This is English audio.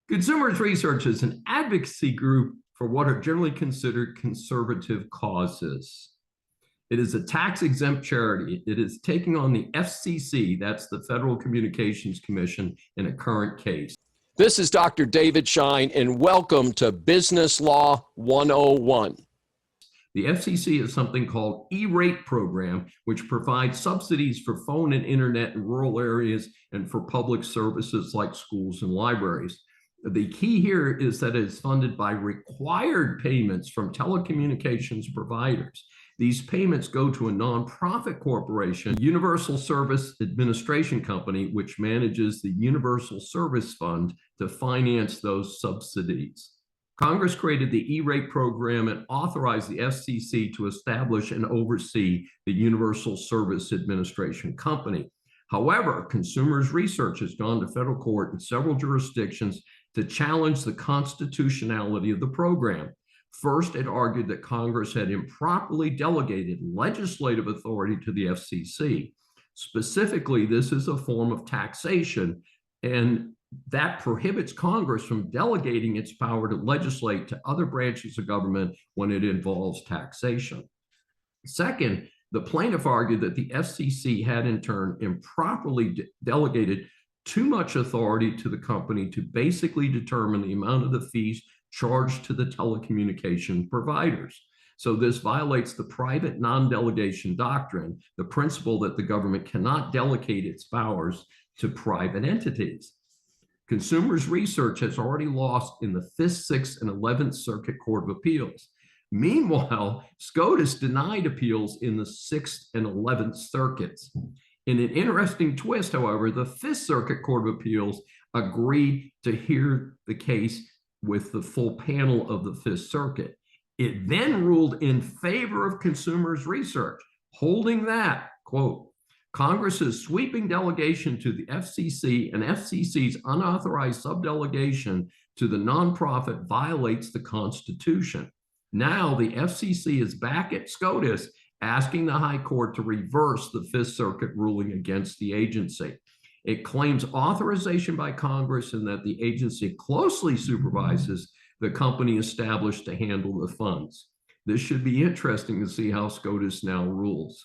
Consumers Research is an advocacy group for what are generally considered conservative causes. It is a tax-exempt charity. It is taking on the FCC, that's the Federal Communications Commission, in a current case. This is Dr. David Shine, and welcome to Business Law 101. The FCC is something called E-rate program, which provides subsidies for phone and internet in rural areas and for public services like schools and libraries. The key here is that it's funded by required payments from telecommunications providers. These payments go to a nonprofit corporation, Universal Service Administration Company, which manages the Universal Service Fund to finance those subsidies. Congress created the E-rate program and authorized the FCC to establish and oversee the Universal Service Administration Company. However, Consumers Research has gone to federal court in several jurisdictions to challenge the constitutionality of the program. First, it argued that Congress had improperly delegated legislative authority to the FCC. Specifically, this is a form of taxation, and that prohibits Congress from delegating its power to legislate to other branches of government when it involves taxation. Second, the plaintiff argued that the FCC had in turn improperly delegated too much authority to the company to basically determine the amount of the fees charged to the telecommunication providers. So this violates the private non-delegation doctrine, the principle that the government cannot delegate its powers to private entities. Consumers Research has already lost in the 5th, 6th, and 11th Circuit Court of Appeals. Meanwhile, SCOTUS denied appeals in the 6th and 11th Circuits. In an interesting twist, however, the 5th Circuit Court of Appeals agreed to hear the case with the full panel of the 5th Circuit. It then ruled in favor of Consumers Research, holding that, quote, Congress's sweeping delegation to the FCC and FCC's unauthorized subdelegation to the nonprofit violates the Constitution. Now the FCC is back at SCOTUS asking the High Court to reverse the 5th Circuit ruling against the agency. It claims authorization by Congress and that the agency closely supervises the company established to handle the funds. This should be interesting to see how SCOTUS now rules.